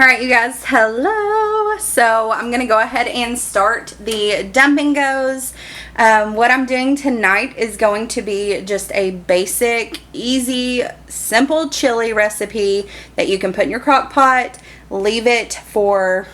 Alright, you guys, hello. So I'm going to go ahead and start the dump and goes. What I'm doing tonight is going to be just a basic, easy, simple chili recipe that you can put in your crock pot, leave it for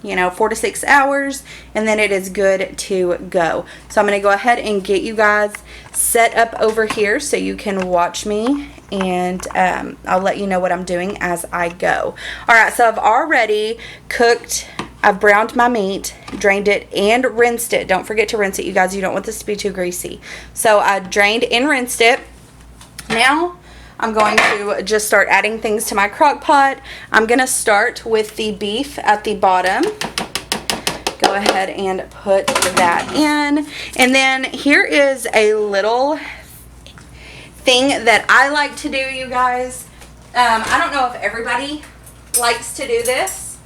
4 to 6 hours, and then it is good to go. So I'm going to go ahead and get you guys set up over here so you can watch me, and I'll let you know what I'm doing as I go. Alright, so I've already cooked, I've browned my meat, drained it, and rinsed it. Don't forget to rinse it, you guys. You don't want this to be too greasy. So I drained and rinsed it. Now I'm going to just start adding things to my crock pot. I'm going to start with the beef at the bottom. Go ahead and put that in. And then here is a little thing that I like to do, you guys. I don't know if everybody likes to do this.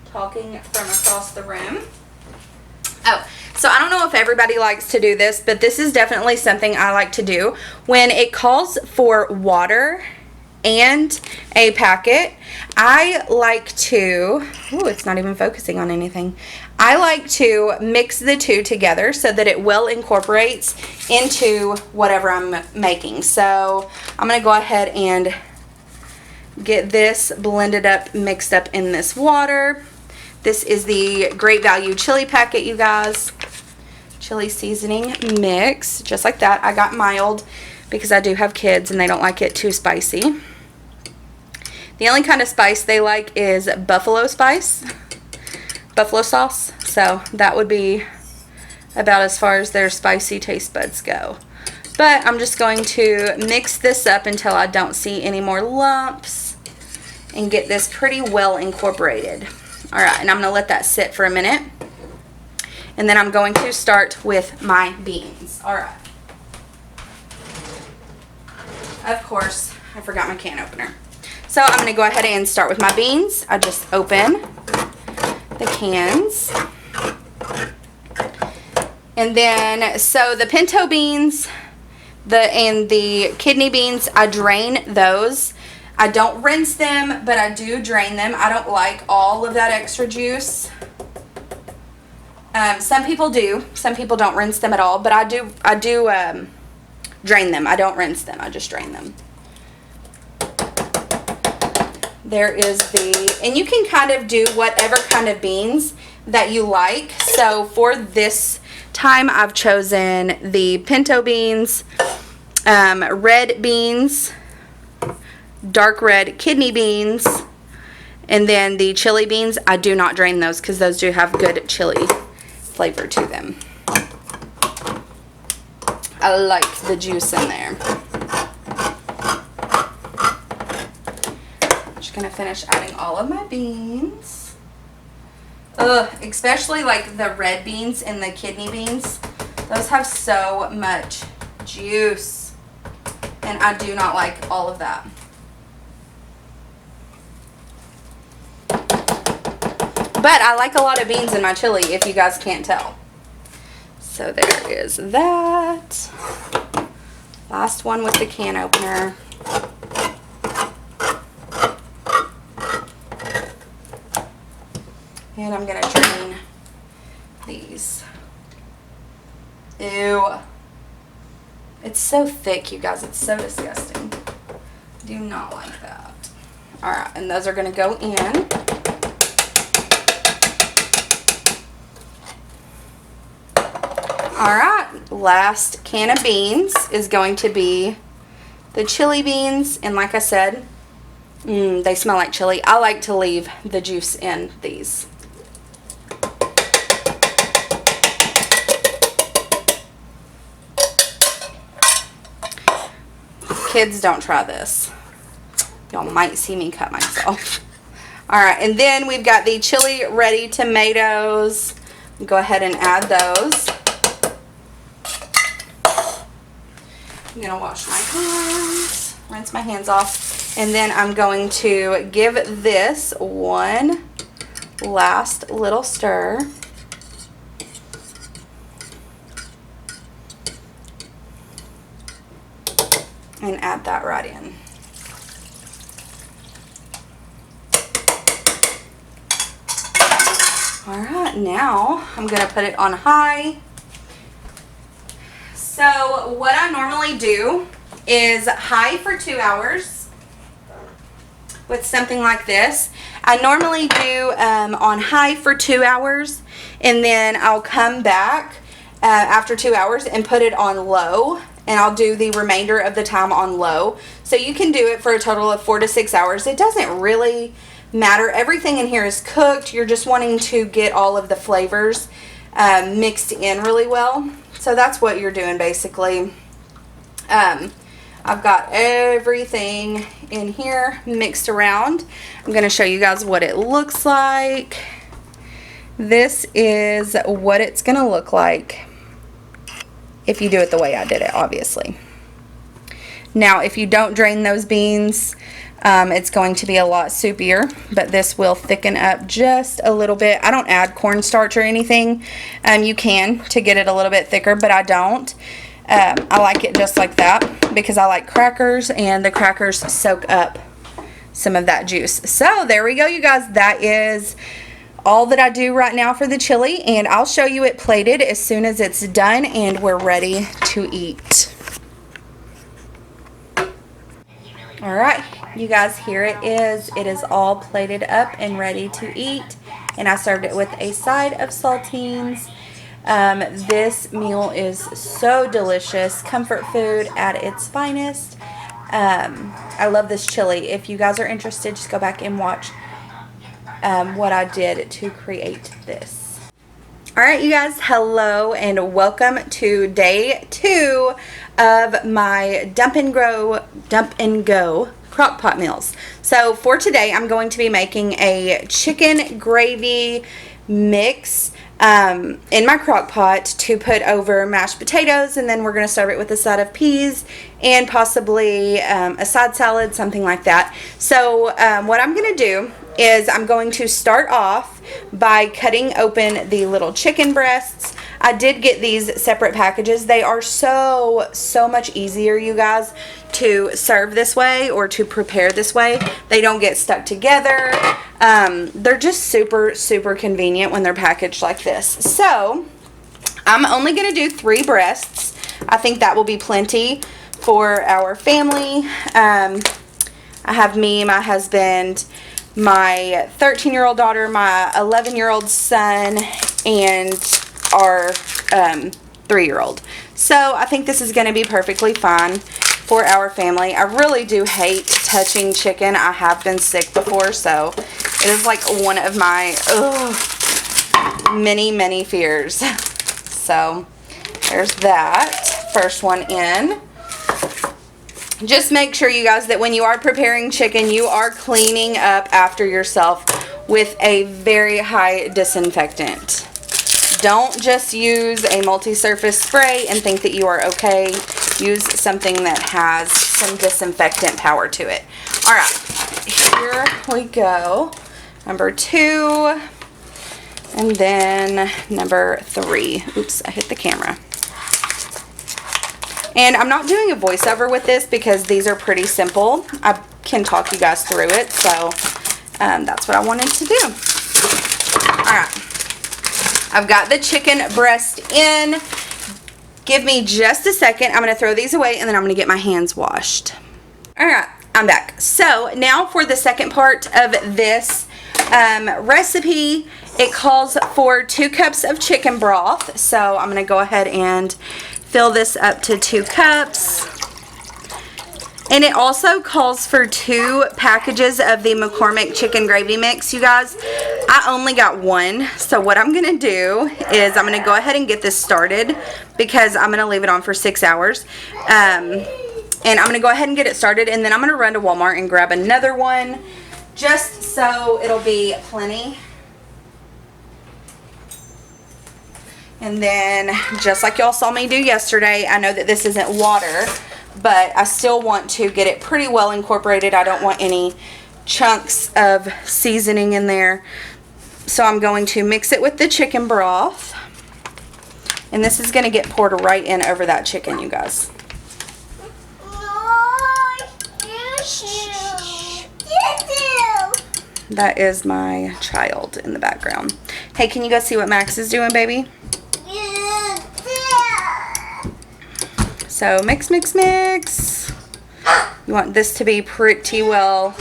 Talking from across the room. Oh, so I don't know if everybody likes to do this, but this is definitely something I like to do. When it calls for water and a packet, I like to, it's not even focusing on anything. I like to mix the two together so that it well incorporates into whatever I'm making. So I'm going to go ahead and get this blended up, mixed up in this water. This is the Great Value chili packet, you guys. Chili seasoning mix, just like that. I got mild because I do have kids and they don't like it too spicy. The only kind of spice they like is buffalo spice, buffalo sauce. So that would be about as far as their spicy taste buds go. But I'm just going to mix this up until I don't see any more lumps and get this pretty well incorporated. Alright, and I'm going to let that sit for a minute. And then I'm going to start with my beans. Alright. Of course, I forgot my can opener. So I'm going to go ahead and start with my beans. I just open the cans. And then, so the pinto beans and the kidney beans, I drain those. I don't rinse them, but I do drain them. I don't like all of that extra juice. Some people do. Some people don't rinse them at all, but I do drain them. I don't rinse them. I just drain them. There is and you can kind of do whatever kind of beans that you like. So for this time, I've chosen the pinto beans, red beans, dark red kidney beans, and then the chili beans. I do not drain those because those do have good chili flavor to them. I like the juice in there. Just gonna finish adding all of my beans. Especially like the red beans and the kidney beans. Those have so much juice, and I do not like all of that. But I like a lot of beans in my chili, if you guys can't tell. So there is that. Last one with the can opener. And I'm going to drain these. Ew. It's so thick, you guys. It's so disgusting. Do not like that. Alright, and those are going to go in. Alright, last can of beans is going to be the chili beans. And like I said, they smell like chili. I like to leave the juice in these. Kids, don't try this. Y'all might see me cut myself. Alright, and then we've got the chili ready tomatoes. Go ahead and add those. I'm going to wash my hands, rinse my hands off, and then I'm going to give this one last little stir. And add that right in. All right, now I'm gonna put it on high. So what I normally do is high for 2 hours with something like this. I normally do on high for 2 hours, and then I'll come back after 2 hours and put it on low, and I'll do the remainder of the time on low. So you can do it for a total of 4 to 6 hours. It doesn't really matter. Everything in here is cooked. You're just wanting to get all of the flavors mixed in really well. So that's what you're doing basically. I've got everything in here mixed around. I'm going to show you guys what it looks like. This is what it's going to look like if you do it the way I did it, obviously. Now, if you don't drain those beans, it's going to be a lot soupier, but this will thicken up just a little bit. I don't add cornstarch or anything. You can to get it a little bit thicker, but I don't. I like it just like that because I like crackers, and the crackers soak up some of that juice. So there we go, you guys. That is all that I do right now for the chili, and I'll show you it plated as soon as it's done and we're ready to eat. All right, you guys, here it is. It is all plated up and ready to eat, and I served it with a side of saltines. This meal is so delicious. Comfort food at its finest. I love this chili. If you guys are interested, just go back and watch what I did to create this. Alright, you guys, hello and welcome to day 2 of my dump and go crock pot meals. So for today, I'm going to be making a chicken gravy mix in my crock pot to put over mashed potatoes, and then we're going to serve it with a side of peas and possibly a side salad, something like that. So what I'm going to do is I'm going to start off by cutting open the little chicken breasts. I did get these separate packages. They are so much easier, you guys, to serve this way or to prepare this way. They don't get stuck together. They're just super convenient when they're packaged like this. So I'm only going to do 3 breasts. I think that will be plenty for our family. I have me, my husband, my 13-year-old daughter, my 11-year-old son, and our 3-year-old. So I think this is going to be perfectly fine for our family. I really do hate touching chicken. I have been sick before, so it is like one of my many fears. So there's that first one in. Just make sure, you guys, that when you are preparing chicken, you are cleaning up after yourself with a very high disinfectant. Don't just use a multi-surface spray and think that you are okay. Use something that has some disinfectant power to it. All right, here we go. Number 2, and then number 3. Oops, I hit the camera. And I'm not doing a voiceover with this because these are pretty simple. I can talk you guys through it, so that's what I wanted to do. Alright, I've got the chicken breast in. Give me just a second. I'm going to throw these away, and then I'm going to get my hands washed. Alright, I'm back. So now for the second part of this recipe. It calls for 2 cups of chicken broth. So I'm going to go ahead and fill this up to 2 cups. And it also calls for 2 packages of the McCormick chicken gravy mix, you guys. I only got 1. So what I'm going to do is I'm going to go ahead and get this started because I'm going to leave it on for 6 hours. And I'm going to go ahead and get it started, and then I'm going to run to Walmart and grab another one just so it'll be plenty. And then, just like y'all saw me do yesterday, I know that this isn't water, but I still want to get it pretty well incorporated. I don't want any chunks of seasoning in there. So I'm going to mix it with the chicken broth. And this is going to get poured right in over that chicken, you guys. That is my child in the background. Hey, can you go see what Max is doing, baby? So mix, mix, mix. You want this to be pretty well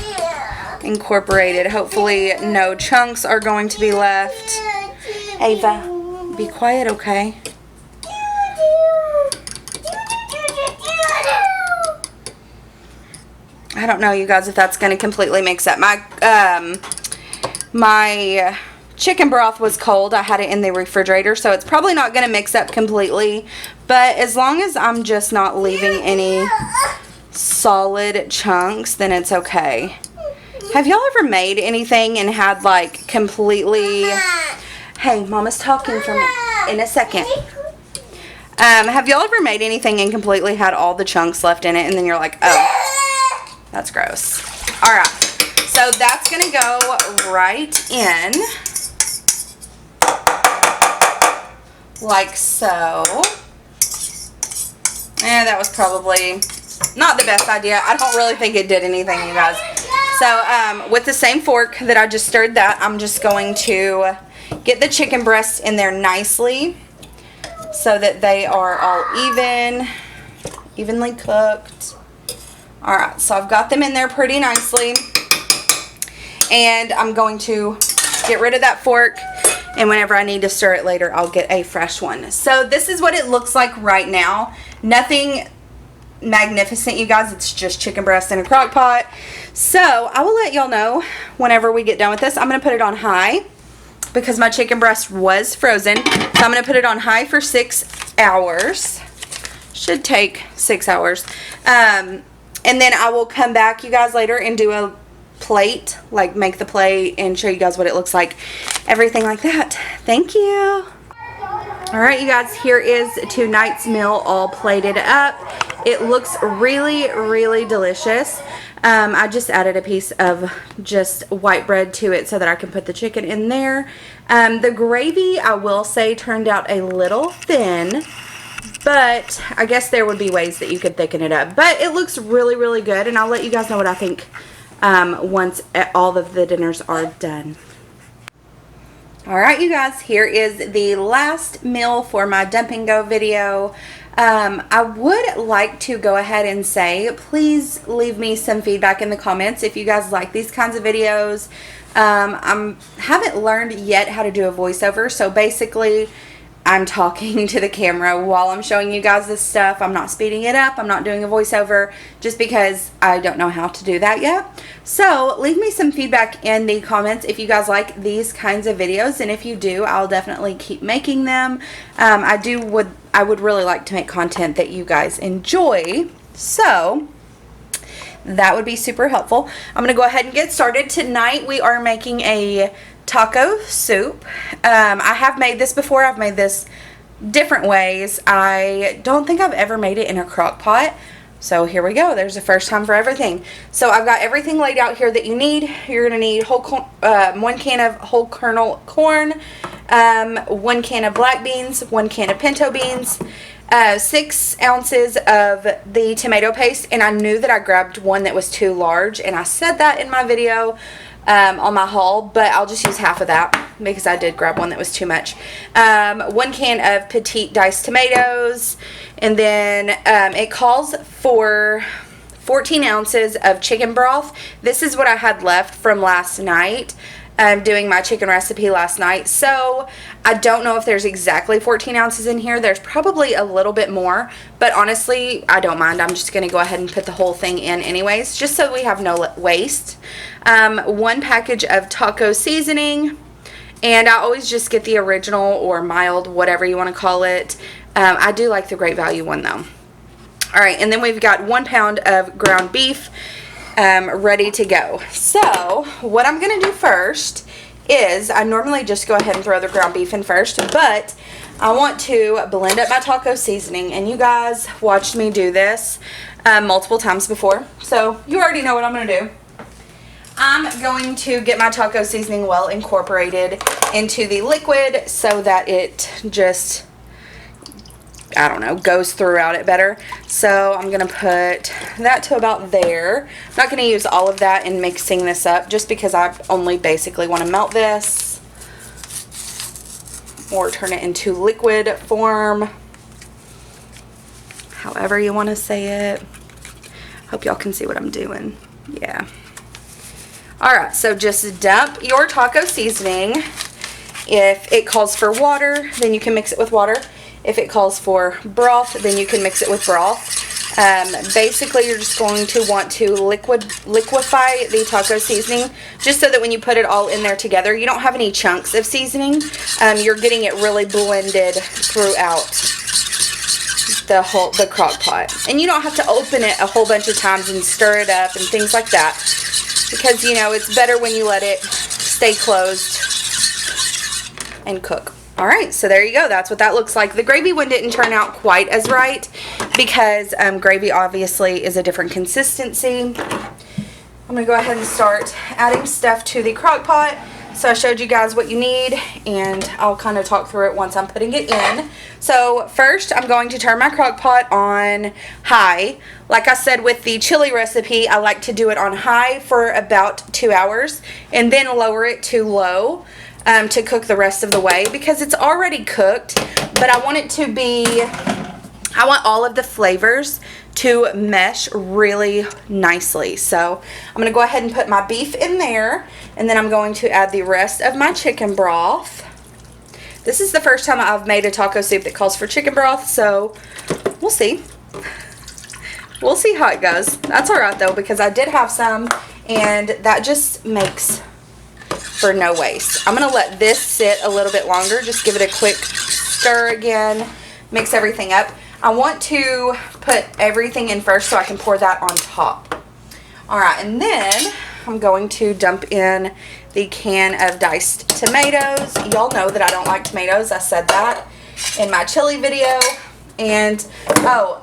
incorporated. Hopefully no chunks are going to be left. Ava, be quiet, okay? I don't know, you guys, if that's going to completely mix up. My chicken broth was cold. I had it in the refrigerator, so it's probably not going to mix up completely. But as long as I'm just not leaving any solid chunks, then it's okay. Have y'all ever made anything and had like completely... Hey, Mama's talking in a second. Have y'all ever made anything and completely had all the chunks left in it, and then you're like, oh, that's gross. All right, so that's going to go right in. Like so. That was probably not the best idea. I don't really think it did anything, you guys. So with the same fork that I just stirred that, I'm just going to get the chicken breasts in there nicely so that they are all evenly cooked. Alright, so I've got them in there pretty nicely. And I'm going to get rid of that fork. And whenever I need to stir it later, I'll get a fresh one. So this is what it looks like right now. Nothing magnificent, you guys. It's just chicken breast in a crock pot. So I will let y'all know whenever we get done with this. I'm going to put it on high because my chicken breast was frozen. So I'm going to put it on high for 6 hours. Should take 6 hours. And then I will come back, you guys, later and do a plate, like make the plate and show you guys what it looks like, everything like that. Thank you. All right, you guys, here is tonight's meal all plated up. It looks really, really delicious. I just added a piece of just white bread to it so that I can put the chicken in there. The gravy, I will say, turned out a little thin, but I guess there would be ways that you could thicken it up. But it looks really, really good, and I'll let you guys know what I think once all of the dinners are done. Alright, you guys, here is the last meal for my dump and go video. I would like to go ahead and say, please leave me some feedback in the comments if you guys like these kinds of videos. I haven't learned yet how to do a voiceover, so basically I'm talking to the camera while I'm showing you guys this stuff. I'm not speeding it up. I'm not doing a voiceover just because I don't know how to do that yet. So leave me some feedback in the comments if you guys like these kinds of videos, and if you do, I'll definitely keep making them. I would really like to make content that you guys enjoy, so that would be super helpful. I'm going to go ahead and get started. Tonight we are making a taco soup. I have made this before. I've made this different ways. I don't think I've ever made it in a crock pot. So here we go. There's a first time for everything. So I've got everything laid out here that you need. You're going to need 1 can of whole kernel corn, 1 can of black beans, 1 can of pinto beans, 6 ounces of the tomato paste. And I knew that I grabbed one that was too large, and I said that in my video on my haul, but I'll just use half of that because I did grab one that was too much. 1 can of petite diced tomatoes, and then it calls for 14 ounces of chicken broth. This is what I had left from last night. Doing my chicken recipe last night, so I don't know if there's exactly 14 ounces in here. There's probably a little bit more, but honestly, I don't mind. I'm just going to go ahead and put the whole thing in anyways, just so we have no waste. 1 package of taco seasoning, and I always just get the original or mild, whatever you want to call it. I do like the Great Value one though. Alright, and then we've got 1 pound of ground beef ready to go. So what I'm going to do first is, I normally just go ahead and throw the ground beef in first, but I want to blend up my taco seasoning, and you guys watched me do this multiple times before, so you already know what I'm going to do. I'm going to get my taco seasoning well incorporated into the liquid so that it just I don't know, goes throughout it better. So I'm going to put that to about there. I'm not going to use all of that in mixing this up just because I only basically want to melt this or turn it into liquid form. However you want to say it. Hope y'all can see what I'm doing. Yeah. Alright, so just dump your taco seasoning. If it calls for water, then you can mix it with water. If it calls for broth, then you can mix it with broth. Basically, you're just going to want to liquefy the taco seasoning just so that when you put it all in there together, you don't have any chunks of seasoning. You're getting it really blended throughout the crock pot. And you don't have to open it a whole bunch of times and stir it up and things like that. Because, you know, it's better when you let it stay closed and cook. Alright, so there you go. That's what that looks like. The gravy one didn't turn out quite as right because gravy obviously is a different consistency. I'm going to go ahead and start adding stuff to the crock pot. So I showed you guys what you need, and I'll kind of talk through it once I'm putting it in. So first, I'm going to turn my crock pot on high. Like I said with the chili recipe, I like to do it on high for about 2 hours, and then lower it to low to cook the rest of the way because it's already cooked, but I want it to be, I want all of the flavors to mesh really nicely. So I'm going to go ahead and put my beef in there, and then I'm going to add the rest of my chicken broth. This is the first time I've made a taco soup that calls for chicken broth, so we'll see. We'll see how it goes. That's alright though, because I did have some, and that just makes for no waste. I'm going to let this sit a little bit longer, just give it a quick stir again, mix everything up. I want to put everything in first so I can pour that on top. Alright, and then I'm going to dump in the can of diced tomatoes. Y'all know that I don't like tomatoes. I said that in my chili video. And, oh,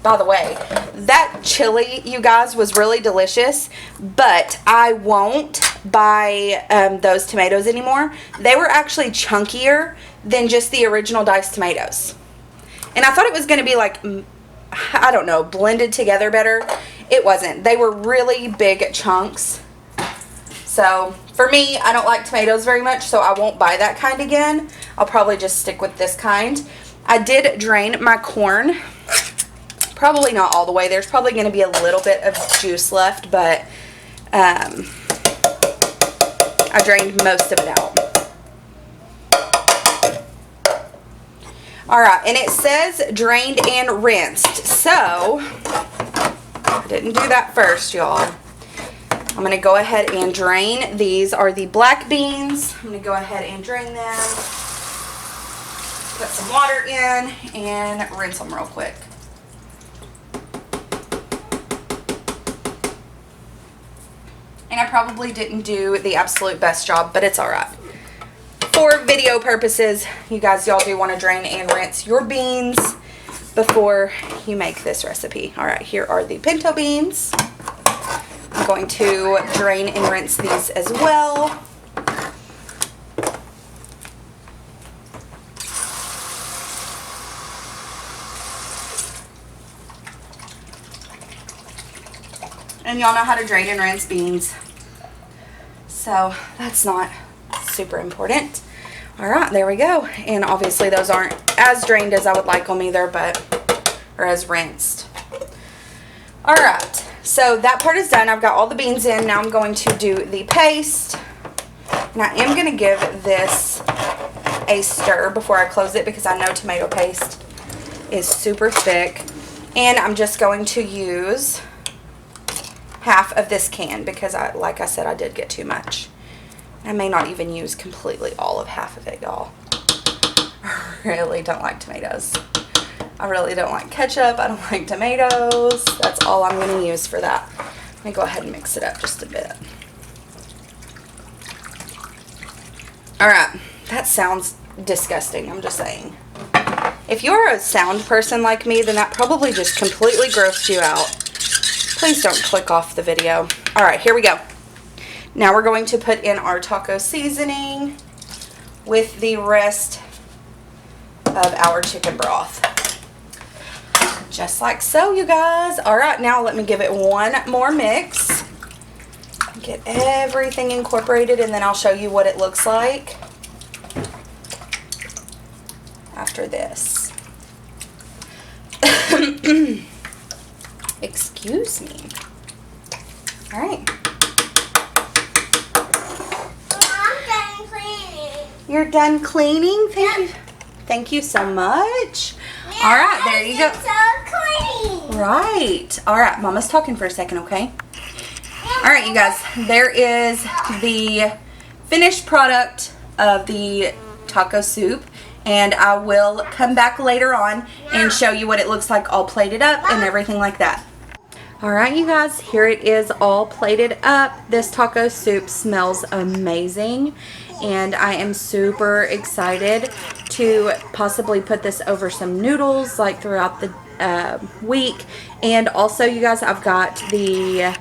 by the way, that chili, you guys, was really delicious, but I won't buy those tomatoes anymore. They were actually chunkier than just the original diced tomatoes. And I thought it was going to be like, I don't know, blended together better. It wasn't. They were really big chunks. So, for me, I don't like tomatoes very much, so I won't buy that kind again. I'll probably just stick with this kind. I did drain my corn. Probably not all the way. There's probably going to be a little bit of juice left, but I drained most of it out. Alright, and it says drained and rinsed, so I didn't do that first, y'all. I'm going to go ahead and drain. These are the black beans. I'm going to go ahead and drain them, put some water in, and rinse them real quick. And I probably didn't do the absolute best job, but it's alright. For video purposes, y'all do want to drain and rinse your beans before you make this recipe. Alright, here are the pinto beans. I'm going to drain and rinse these as well. And y'all know how to drain and rinse beans, so that's not super important. Alright, there we go. And obviously those aren't as drained as I would like them either, or as rinsed. Alright, so that part is done. I've got all the beans in. Now I'm going to do the paste. And I am going to give this a stir before I close it because I know tomato paste is super thick. And I'm just going to use half of this can because, like I said, I did get too much. I may not even use completely all of half of it, y'all. I really don't like tomatoes. I really don't like ketchup. I don't like tomatoes. That's all I'm going to use for that. Let me go ahead and mix it up just a bit. Alright, that sounds disgusting, I'm just saying. If you're a sound person like me, then that probably just completely grossed you out. Please don't click off the video. Alright, here we go. Now we're going to put in our taco seasoning with the rest of our chicken broth. Just like so, you guys. All right, now let me give it one more mix. Get everything incorporated, and then I'll show you what it looks like after this. Excuse me. All right. I'm done cleaning. You're done cleaning? Thank you so much. Yeah, all right, there you go. It's so clean. Right. All right, Mama's talking for a second, okay? All right, you guys, there is the finished product of the taco soup, and I will come back later on and show you what it looks like all plated up and everything like that. All right, you guys, here it is all plated up. This taco soup smells amazing, and I am super excited to possibly put this over some noodles like throughout the week. And also, you guys, I've got the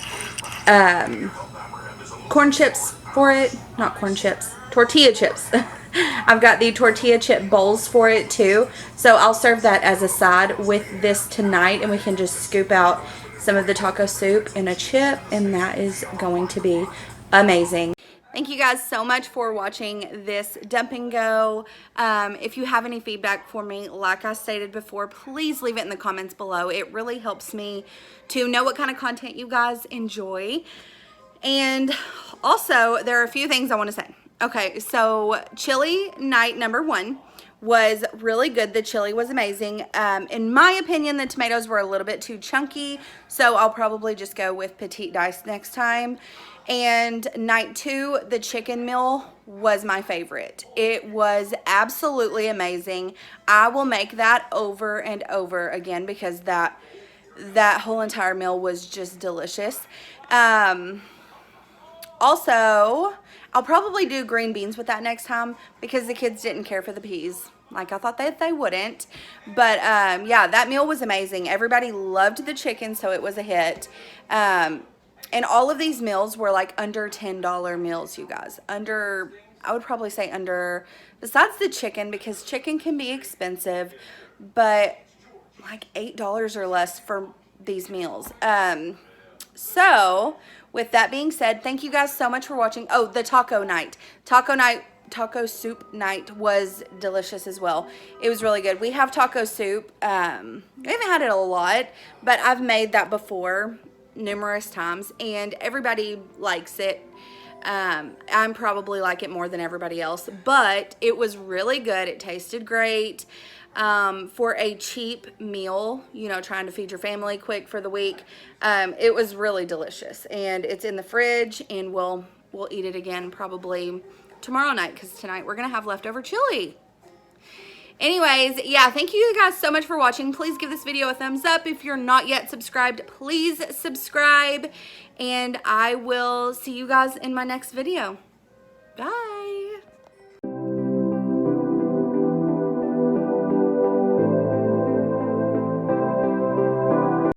corn chips for it. Not corn chips, tortilla chips. I've got the tortilla chip bowls for it too. So I'll serve that as a side with this tonight, and we can just scoop out some of the taco soup in a chip, and that is going to be amazing. Thank you guys so much for watching this dump and go. If you have any feedback for me, like I stated before, please leave it in the comments below. It really helps me to know what kind of content you guys enjoy. And also, there are a few things I want to say. Okay, so chili night number 1 was really good. The chili was amazing. In my opinion, the tomatoes were a little bit too chunky, so I'll probably just go with petite dice next time. And night 2, the chicken meal was my favorite. It was absolutely amazing. I will make that over and over again because that whole entire meal was just delicious. Also, I'll probably do green beans with that next time because the kids didn't care for the peas like I thought that they wouldn't. But yeah, that meal was amazing. Everybody loved the chicken, so it was a hit. And all of these meals were like under $10 meals, you guys. Under, I would probably say under, besides the chicken, because chicken can be expensive, but like $8 or less for these meals. So with that being said, thank you guys so much for watching. Oh, the taco soup night was delicious as well. It was really good. We have taco soup. We haven't had it a lot, but I've made that before numerous times, and everybody likes it. I'm probably like it more than everybody else, but it was really good. It tasted great. For a cheap meal, you know, trying to feed your family quick for the week, it was really delicious, and it's in the fridge, and we'll eat it again probably tomorrow night, because tonight we're gonna have leftover chili. Anyways, yeah, thank you guys so much for watching. Please give this video a thumbs up. If you're not yet subscribed, please subscribe, and I will see you guys in my next video. Bye.